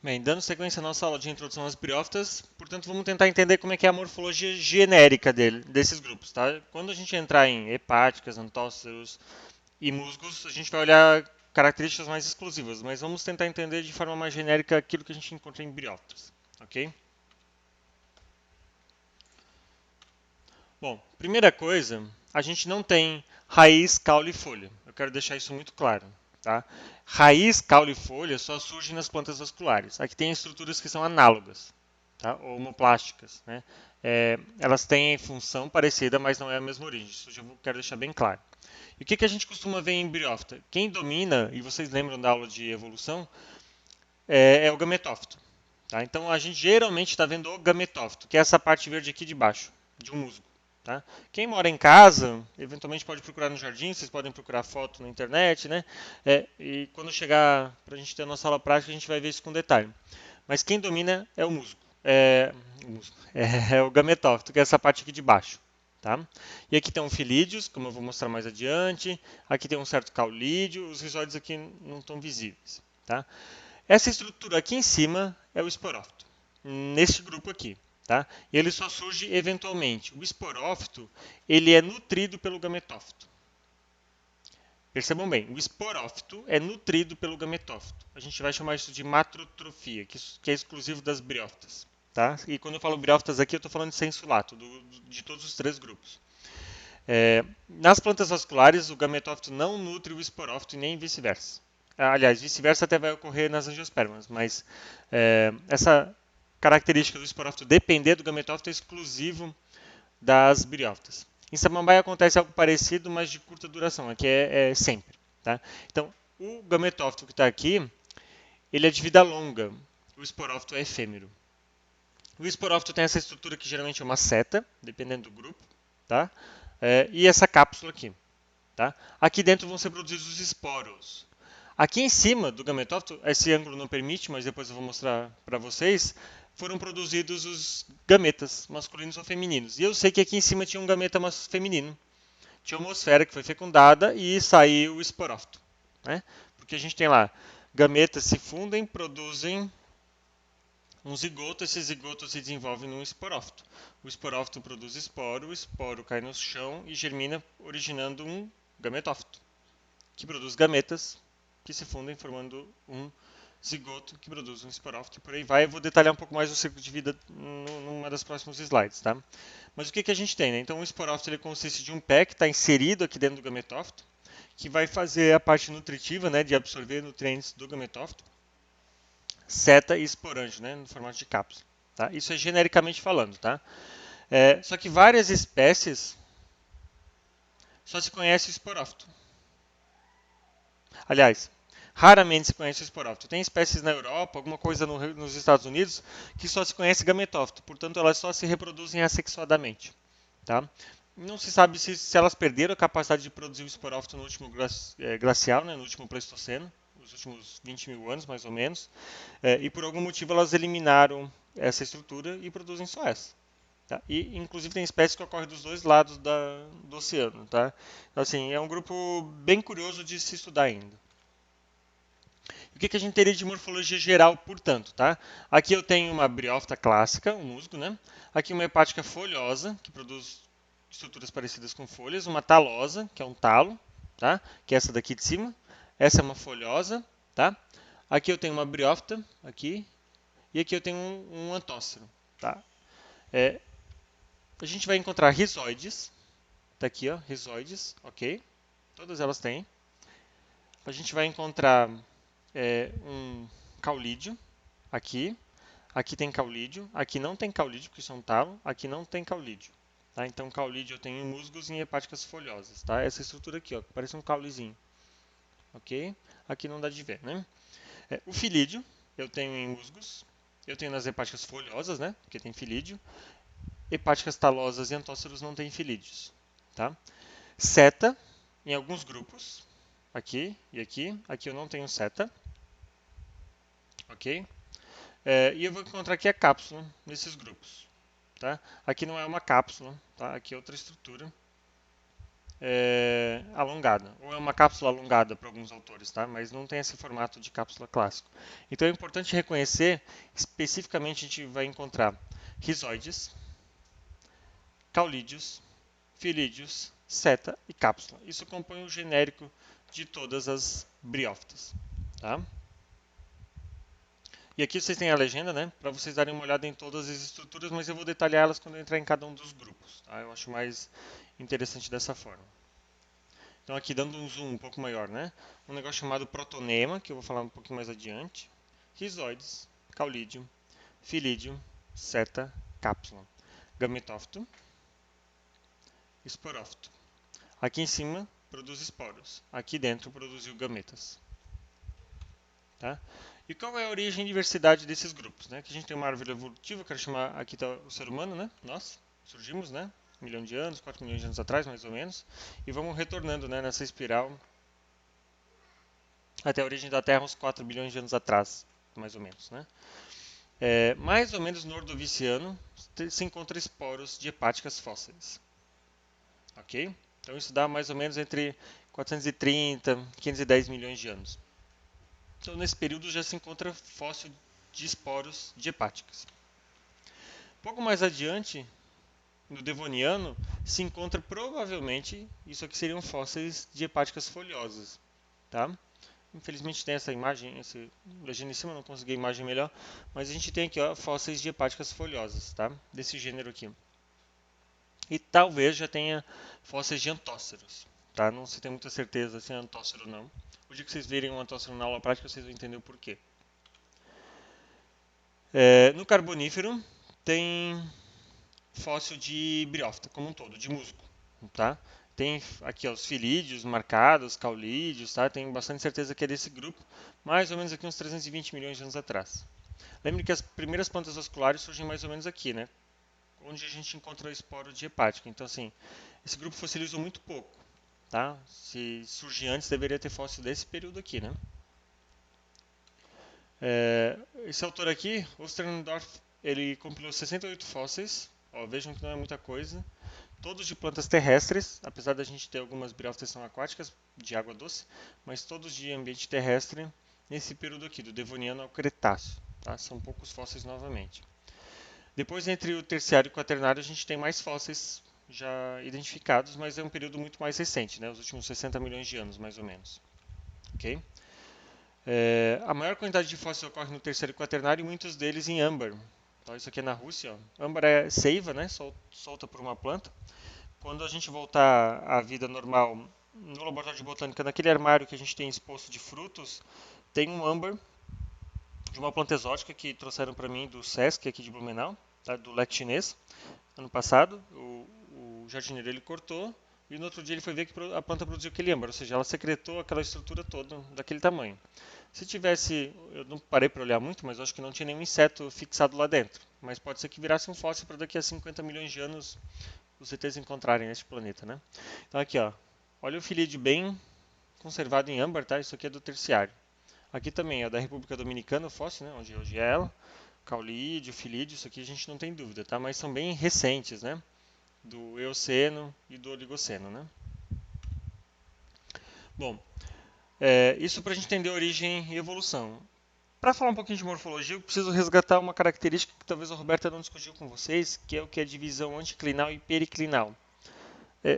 Bem, dando sequência à nossa aula de introdução às briófitas, portanto, vamos tentar entender como é que é a morfologia genérica desses grupos, tá? Quando a gente entrar em hepáticas, antóceros e musgos, a gente vai olhar características mais exclusivas, mas vamos tentar entender de forma mais genérica aquilo que a gente encontra em briófitas, ok? Bom, primeira coisa, a gente não tem raiz, caule e folha. Eu quero deixar isso muito claro, tá? Raiz, caule e folha só surgem nas plantas vasculares. Aqui tem estruturas que são análogas, tá? Ou homoplásticas, né? Elas têm função parecida, mas não é a mesma origem. Isso eu já quero deixar bem claro. E o que a gente costuma ver em briófita? Quem domina, e vocês lembram da aula de evolução, é o gametófito. Tá? Então a gente geralmente está vendo o gametófito, que é essa parte verde aqui de baixo, de um musgo. Tá? Quem mora em casa, eventualmente pode procurar no jardim, vocês podem procurar foto na internet, né? E quando chegar para a gente ter a nossa aula prática, a gente vai ver isso com detalhe. Mas quem domina é o musgo. É o gametófito, que é essa parte aqui de baixo. Tá? E aqui tem um filídeos, como eu vou mostrar mais adiante. Aqui tem um certo caulídeo, os rizóides aqui não estão visíveis. Tá? Essa estrutura aqui em cima é o esporófito, neste grupo aqui. Tá? E ele só surge eventualmente. O esporófito ele é nutrido pelo gametófito. Percebam bem, o esporófito é nutrido pelo gametófito. A gente vai chamar isso de matrotrofia, que é exclusivo das briófitas. Tá? E quando eu falo briófitas aqui, eu estou falando de sensu lato, de todos os três grupos. Nas plantas vasculares, o gametófito não nutre o esporófito e nem vice-versa. Aliás, vice-versa até vai ocorrer nas angiospermas, mas essa característica do esporófito depender do gametófito é exclusivo das briófitas. Em samambaia acontece algo parecido, mas de curta duração, aqui é sempre. Tá? Então, o gametófito que está aqui, ele é de vida longa, o esporófito é efêmero. O esporófito tem essa estrutura que geralmente é uma seta, dependendo do grupo, tá? E essa cápsula aqui. Tá? Aqui dentro vão ser produzidos os esporos. Aqui em cima do gametófito, esse ângulo não permite, mas depois eu vou mostrar para vocês, foram produzidos os gametas, masculinos ou femininos. E eu sei que aqui em cima tinha um gameta feminino. Tinha uma homosfera que foi fecundada e saiu o esporófito. Né? Porque a gente tem lá, gametas se fundem, produzem um zigoto, esse zigoto se desenvolve num esporófito. O esporófito produz esporo, o esporo cai no chão e germina, originando um gametófito, que produz gametas que se fundem formando um zigoto que produz um esporófito e por aí vai. Eu vou detalhar um pouco mais o ciclo de vida numa das próximas slides, tá? Mas o que a gente tem, né? Então o esporófito ele consiste de um pé que está inserido aqui dentro do gametófito, que vai fazer a parte nutritiva, né, de absorver nutrientes do gametófito, seta e esporângio, né, no formato de cápsula. Tá? Isso é genericamente falando, tá? Só que várias espécies só se conhece o esporófito. Aliás, raramente se conhece o esporófito. Tem espécies na Europa, alguma coisa nos Estados Unidos, que só se conhece gametófito, portanto elas só se reproduzem assexuadamente. Tá? Não se sabe se elas perderam a capacidade de produzir o esporófito no último glacial, né, no último Pleistoceno, nos últimos 20 mil anos mais ou menos, e por algum motivo elas eliminaram essa estrutura e produzem só essa. Tá? E, inclusive, tem espécies que ocorrem dos dois lados do oceano. Tá? Então, assim, é um grupo bem curioso de se estudar ainda. O que a gente teria de morfologia geral, portanto? Tá? Aqui eu tenho uma briófita clássica, um musgo, né? Aqui uma hepática folhosa, que produz estruturas parecidas com folhas, uma talosa, que é um talo, tá? Que é essa daqui de cima. Essa é uma folhosa, tá? Aqui eu tenho uma briófita, aqui, e aqui eu tenho um antócero, tá? É, a gente vai encontrar rizoides, tá aqui, ó, rizoides, ok? Todas elas têm. A gente vai encontrar um caulídeo, aqui. Aqui tem caulídeo, aqui não tem caulídeo, porque isso é um talo, aqui não tem caulídeo. Tá? Então, caulídeo eu tenho em musgos e em hepáticas folhosas. Tá? Essa estrutura aqui, ó, parece um caulezinho. Ok? Aqui não dá de ver, né? O filídeo eu tenho em musgos, eu tenho nas hepáticas folhosas, né? Porque tem filídeo. Hepáticas talosas e antóceros não têm filídeos. Tá? Seta, em alguns grupos, aqui e aqui. Aqui eu não tenho seta. Ok? E eu vou encontrar aqui a cápsula nesses grupos. Tá? Aqui não é uma cápsula, tá? Aqui é outra estrutura. alongada, ou é uma cápsula alongada para alguns autores, tá? Mas não tem esse formato de cápsula clássico. Então é importante reconhecer, especificamente a gente vai encontrar rizoides, caulídeos, filídeos, seta e cápsula. Isso compõe o genérico de todas as briófitas, tá? E aqui vocês têm a legenda, né? Para vocês darem uma olhada em todas as estruturas, mas eu vou detalhar elas quando eu entrar em cada um dos grupos, tá? Eu acho mais interessante dessa forma. Então aqui dando um zoom um pouco maior, né? Um negócio chamado protonema, que eu vou falar um pouquinho mais adiante. Rizoides, caulídeo, filídeo, seta, cápsula. Gametófito, esporófito. Aqui em cima produz esporos. Aqui dentro produziu gametas. Tá? E qual é a origem e diversidade desses grupos? Né? Aqui a gente tem uma árvore evolutiva, quero chamar, aqui está o ser humano, né? Nós surgimos, né? 1 milhão de anos, 4 milhões de anos atrás, mais ou menos. E vamos retornando, né, nessa espiral até a origem da Terra uns 4 bilhões de anos atrás, mais ou menos. Né? Mais ou menos no Ordoviciano se encontra esporos de hepáticas fósseis. Ok? Então isso dá mais ou menos entre 430 e 510 milhões de anos. Então nesse período já se encontra fóssil de esporos de hepáticas. Pouco mais adiante, no Devoniano, se encontra provavelmente, isso aqui seriam fósseis de hepáticas folhosas. Tá? Infelizmente tem essa imagem, esse legenda em cima, não consegui a imagem melhor, mas a gente tem aqui ó, fósseis de hepáticas folhosas, tá? Desse gênero aqui. E talvez já tenha fósseis de antóceros, tá? Não se tem muita certeza se é antócero ou não. O dia que vocês virem um antócero na aula prática, vocês vão entender o porquê. No Carbonífero tem fóssil de briófita como um todo, de musgo, tá? Tem aqui ó, os filídeos marcados, caulídeos, tá? Tenho bastante certeza que é desse grupo, mais ou menos aqui uns 320 milhões de anos atrás. Lembre que as primeiras plantas vasculares surgem mais ou menos aqui, né? Onde a gente encontra o esporo de hepática. Então, assim, esse grupo fossilizou muito pouco, tá? Se surgir antes, deveria ter fóssil desse período aqui, né? Esse autor aqui, Osterndorf, ele compilou 68 fósseis. Ó, vejam que não é muita coisa. Todos de plantas terrestres, apesar da gente ter algumas briófitas aquáticas de água doce, mas todos de ambiente terrestre nesse período aqui, do Devoniano ao Cretáceo. Tá? São poucos fósseis novamente. Depois, entre o terciário e o quaternário, a gente tem mais fósseis já identificados, mas é um período muito mais recente, né? Os últimos 60 milhões de anos, mais ou menos. Okay? A maior quantidade de fósseis ocorre no terciário e quaternário e muitos deles em âmbar. Então, isso aqui é na Rússia. Ó. Âmbar é seiva, né? Solta por uma planta. Quando a gente voltar à vida normal no laboratório de botânica, naquele armário que a gente tem exposto de frutos, tem um âmbar de uma planta exótica que trouxeram para mim do Sesc, aqui de Blumenau, tá? Do leque chinês, ano passado. O jardineiro ele cortou e no outro dia ele foi ver que a planta produziu aquele âmbar, ou seja, ela secretou aquela estrutura toda daquele tamanho. Se tivesse, eu não parei para olhar muito, mas eu acho que não tinha nenhum inseto fixado lá dentro. Mas pode ser que virasse um fóssil para daqui a 50 milhões de anos os ETs encontrarem neste planeta, né? Então aqui, ó, olha o filídeo bem conservado em âmbar, tá? Isso aqui é do terciário. Aqui também é da República Dominicana, o fóssil, né? Onde hoje é ela. Caulídeo, filídeo, isso aqui a gente não tem dúvida, tá? Mas são bem recentes, né? Do Eoceno e do Oligoceno, né? Bom, isso para a gente entender origem e evolução. Para falar um pouquinho de morfologia, eu preciso resgatar uma característica que talvez a Roberta não discutiu com vocês, que é o que é a divisão anticlinal e periclinal.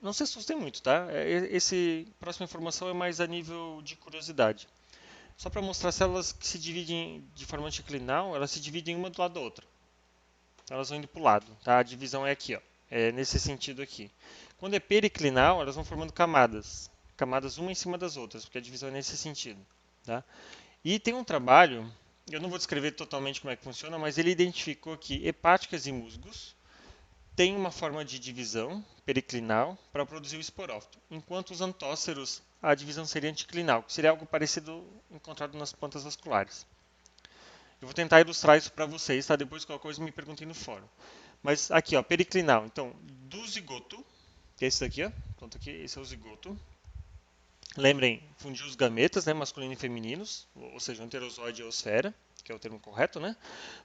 Não se assustem muito, tá? Essa próxima informação é mais a nível de curiosidade. Só para mostrar células que se dividem de forma anticlinal, elas se dividem uma do lado da outra. Elas vão indo para o lado, tá? A divisão é aqui, ó. É nesse sentido aqui. Quando é periclinal, elas vão formando camadas. Camadas uma em cima das outras, porque a divisão é nesse sentido, tá? E tem um trabalho, eu não vou descrever totalmente como é que funciona, mas ele identificou que hepáticas e musgos têm uma forma de divisão periclinal para produzir o esporófito, enquanto os antóceros a divisão seria anticlinal, que seria algo parecido encontrado nas plantas vasculares. Eu vou tentar ilustrar isso para vocês, tá? Depois qualquer coisa me perguntem no fórum. Mas aqui, ó, periclinal. Então, do zigoto, que é esse daqui, ó. Pronto, aqui, esse é o zigoto. Lembrem, fundiu os gametas, né, masculino e femininos, ou seja, o enterozoide e a eosfera, que é o termo correto, né?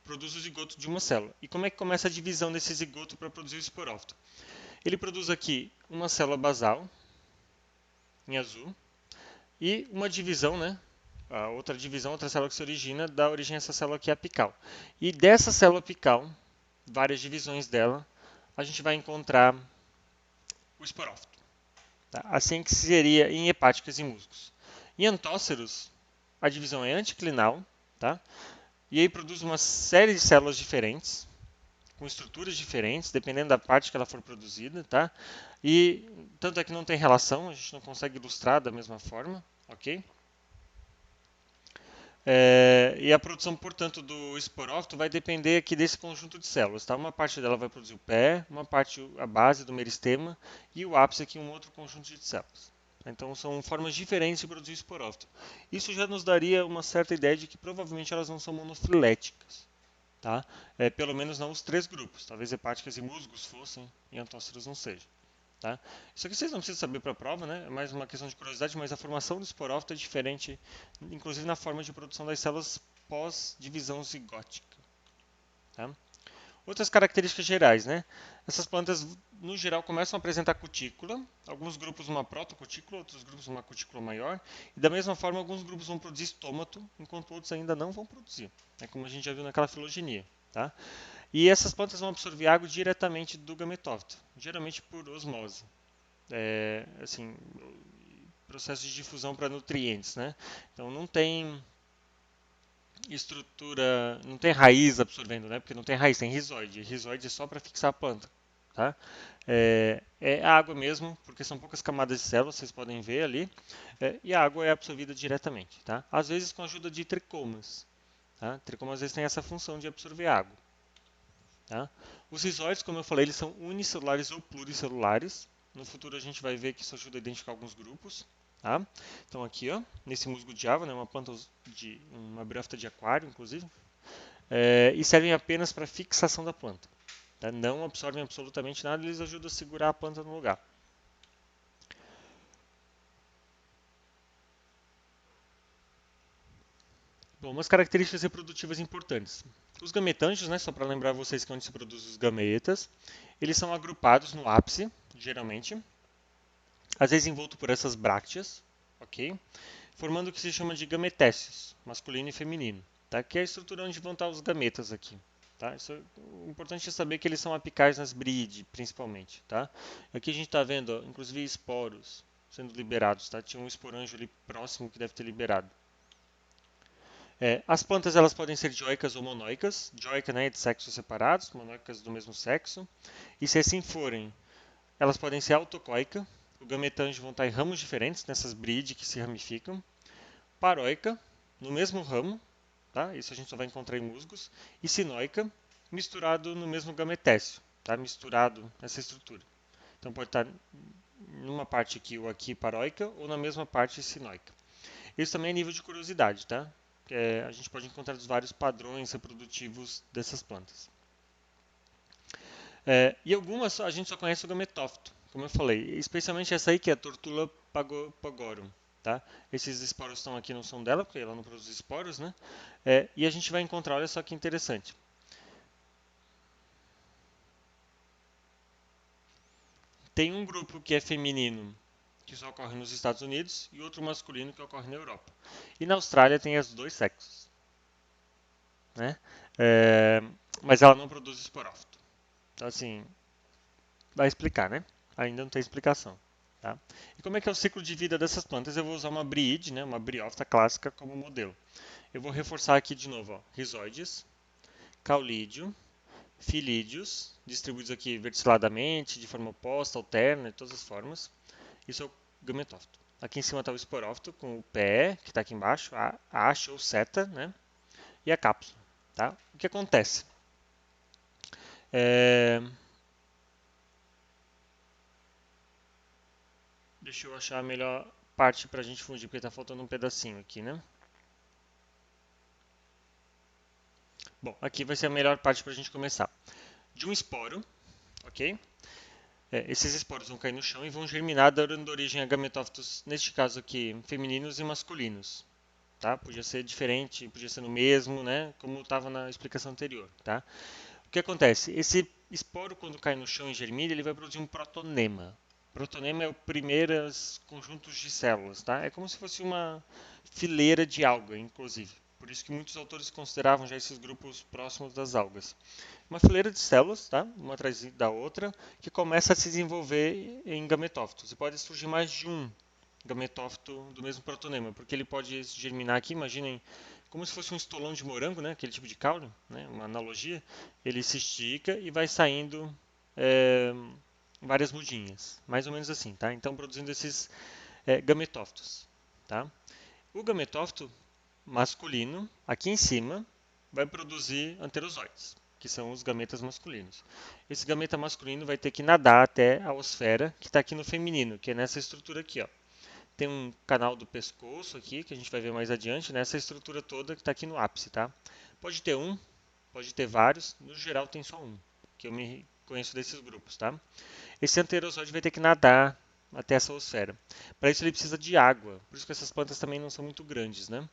Produz o zigoto de uma célula. E como é que começa a divisão desse zigoto para produzir o esporófito? Ele produz aqui uma célula basal, em azul, e uma divisão, né? A outra divisão, outra célula que se origina, dá origem a essa célula aqui apical. E dessa célula apical, várias divisões dela, a gente vai encontrar o esporófito. Tá? Assim que seria em hepáticas e musgos. Em antóceros, a divisão é anticlinal, tá? E aí produz uma série de células diferentes, com estruturas diferentes, dependendo da parte que ela for produzida, tá? E tanto é que não tem relação, a gente não consegue ilustrar da mesma forma, ok? E a produção, portanto, do esporófito vai depender aqui desse conjunto de células, tá? Uma parte dela vai produzir o pé, uma parte a base do meristema e o ápice aqui um outro conjunto de células. Então são formas diferentes de produzir esporófito. Isso já nos daria uma certa ideia de que provavelmente elas não são monofiléticas, tá? Pelo menos não os três grupos. Talvez hepáticas e musgos fossem e antóceros não sejam. Tá? Isso aqui vocês não precisam saber para a prova, né? É mais uma questão de curiosidade, mas a formação do esporófito é diferente, inclusive na forma de produção das células pós-divisão zigótica. Tá? Outras características gerais, né? Essas plantas, no geral, começam a apresentar cutícula, alguns grupos uma protocutícula, outros grupos uma cutícula maior, e da mesma forma, alguns grupos vão produzir estômato, enquanto outros ainda não vão produzir, como a gente já viu naquela filogenia. Tá? E essas plantas vão absorver água diretamente do gametófito, geralmente por osmose. Assim, processo de difusão para nutrientes, né? Então não tem estrutura, não tem raiz absorvendo, né? Porque não tem raiz, tem rizoide. Rizoide é só para fixar a planta, tá? É água mesmo, porque são poucas camadas de células, vocês podem ver ali, e a água é absorvida diretamente, tá? Às vezes com a ajuda de tricomas, tá? Tricomas às vezes tem essa função de absorver água, tá? Os rizóides, como eu falei, eles são unicelulares ou pluricelulares. No futuro a gente vai ver que isso ajuda a identificar alguns grupos. Tá? Então aqui, ó, nesse musgo de Java, né, uma planta de uma briófita de aquário, inclusive, e servem apenas para fixação da planta. Tá? Não absorvem absolutamente nada, eles ajudam a segurar a planta no lugar. Bom, umas características reprodutivas importantes. Os gametângios, né, só para lembrar vocês que é onde se produzem os gametas, eles são agrupados no ápice, geralmente, às vezes envolto por essas brácteas, ok? Formando o que se chama de gametécios, masculino e feminino, tá? Que é a estrutura onde vão estar os gametas aqui. Tá? O importante é saber que eles são apicais nas bríade, principalmente. Tá? Aqui a gente está vendo, ó, inclusive, esporos sendo liberados. Tá? Tinha um esporângio ali próximo que deve ter liberado. As plantas elas podem ser dioicas ou monoicas. Dioica, né, de sexos separados, monoicas do mesmo sexo. E se assim forem, elas podem ser autocoica. O gametângio vão estar em ramos diferentes, nessas bríade que se ramificam. Paroica, no mesmo ramo, tá? Isso a gente só vai encontrar em musgos. E sinoica, misturado no mesmo gametécio, tá? Misturado nessa estrutura. Então pode estar numa parte aqui ou aqui paroica ou na mesma parte sinoica. Isso também é nível de curiosidade, tá? A gente pode encontrar os vários padrões reprodutivos dessas plantas. E algumas a gente só conhece o gametófito, como eu falei, especialmente essa aí que é a Tortula pagorum. Tá? Esses esporos estão aqui não são dela, porque ela não produz esporos, né? E a gente vai encontrar, olha só que interessante. Tem um grupo que é feminino, que só ocorre nos Estados Unidos, e outro masculino que ocorre na Europa. E na Austrália tem os dois sexos. Né? Mas ela não produz esporófito. Então, assim, vai explicar, né? Ainda não tem explicação. Tá? E como é que é o ciclo de vida dessas plantas? Eu vou usar uma briide, né, uma briófita clássica como modelo. Eu vou reforçar aqui de novo, ó, rizóides, caulídeo, filídeos, distribuídos aqui verticiladamente, de forma oposta, alterna, de todas as formas. Isso é o gametófito. Aqui em cima está o esporófito, com o pé, que está aqui embaixo, a haste ou seta, né? E a cápsula. Tá? O que acontece? É... Deixa eu achar a melhor parte para a gente fundir, porque está faltando um pedacinho aqui, né? Bom, aqui vai ser a melhor parte para a gente começar. De um esporo, ok? Esses esporos vão cair no chão e vão germinar, dando origem a gametófitos, neste caso aqui, femininos e masculinos. Tá? Podia ser diferente, podia ser no mesmo, né? Como estava na explicação anterior. Tá? O que acontece? Esse esporo, quando cai no chão e germina, ele vai produzir um protonema. Protonema é o primeiros conjuntos de células, tá? É como se fosse uma fileira de alga, inclusive. Por isso que muitos autores consideravam já esses grupos próximos das algas. Uma fileira de células, tá? Uma atrás da outra, que começa a se desenvolver em gametófitos. E pode surgir mais de um gametófito do mesmo protonema, porque ele pode germinar aqui, imaginem, como se fosse um estolão de morango, né? Aquele tipo de caule, né? Uma analogia. Ele se estica e vai saindo é, várias mudinhas, mais ou menos assim, tá? Então produzindo esses gametófitos, tá? O gametófito masculino, aqui em cima, vai produzir anterozoides, que são os gametas masculinos. Esse gameta masculino vai ter que nadar até a osfera, que está aqui no feminino, que é nessa estrutura aqui, ó. Tem um canal do pescoço aqui, que a gente vai ver mais adiante, nessa estrutura toda que está aqui no ápice, tá? Pode ter um, pode ter vários, no geral tem só um, que eu me conheço desses grupos, tá? Esse anterozoide vai ter que nadar até essa osfera. Para isso ele precisa de água, por isso que essas plantas também não são muito grandes, né?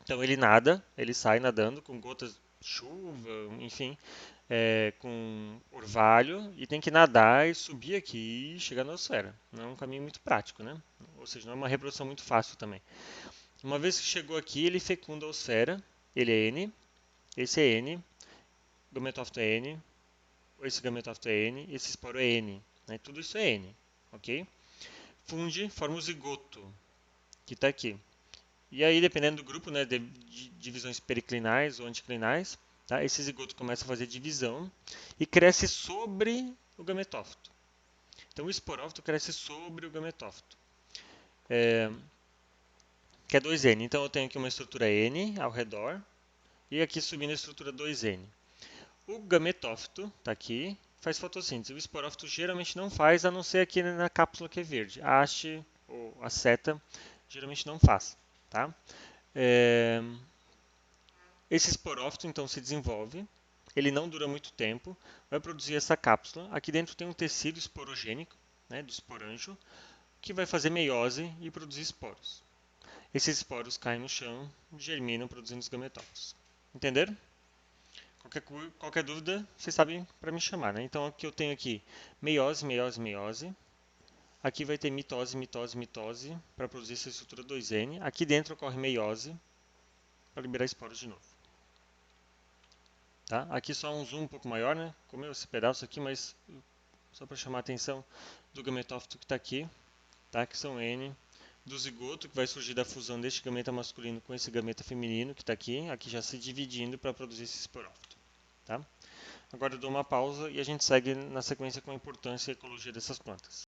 Então ele nada, ele sai nadando com gotas de chuva, enfim, com orvalho, e tem que nadar e subir aqui e chegar na osfera. Não é um caminho muito prático, né? Ou seja, não é uma reprodução muito fácil também. Uma vez que chegou aqui, ele fecunda a osfera, ele é N, esse é N, gametófito é N, esse gametófito é N, esse esporo é N. Né? Tudo isso é N, ok? Funde, forma o zigoto, que está aqui. E aí, dependendo do grupo, né, de divisões periclinais ou anticlinais, tá, esse zigoto começa a fazer divisão e cresce sobre o gametófito. Então, o esporófito cresce sobre o gametófito, é, que é 2N. Então, eu tenho aqui uma estrutura N ao redor e aqui subindo a estrutura 2N. O gametófito está aqui, faz fotossíntese. O esporófito geralmente não faz, a não ser aqui na cápsula que é verde. A haste ou a seta geralmente não faz. Tá? É, esse esporófito então se desenvolve, ele não dura muito tempo, vai produzir essa cápsula. Aqui dentro tem um tecido esporogênico, né, do esporângio, que vai fazer meiose e produzir esporos. Esses esporos caem no chão, germinam produzindo os gametófitos. Entenderam? Qualquer dúvida, vocês sabem para me chamar, né? Então aqui eu tenho aqui meiose, meiose, meiose. Aqui vai ter mitose, mitose, mitose para produzir essa estrutura 2N. Aqui dentro ocorre meiose para liberar esporos de novo. Tá? Aqui só um zoom um pouco maior, né? Comeu esse pedaço aqui, mas só para chamar a atenção do gametófito que está aqui, tá? Que são N. Do zigoto, que vai surgir da fusão deste gameta masculino com esse gameta feminino, que está aqui já se dividindo para produzir esse esporófito. Tá? Agora eu dou uma pausa e a gente segue na sequência com a importância e a ecologia dessas plantas.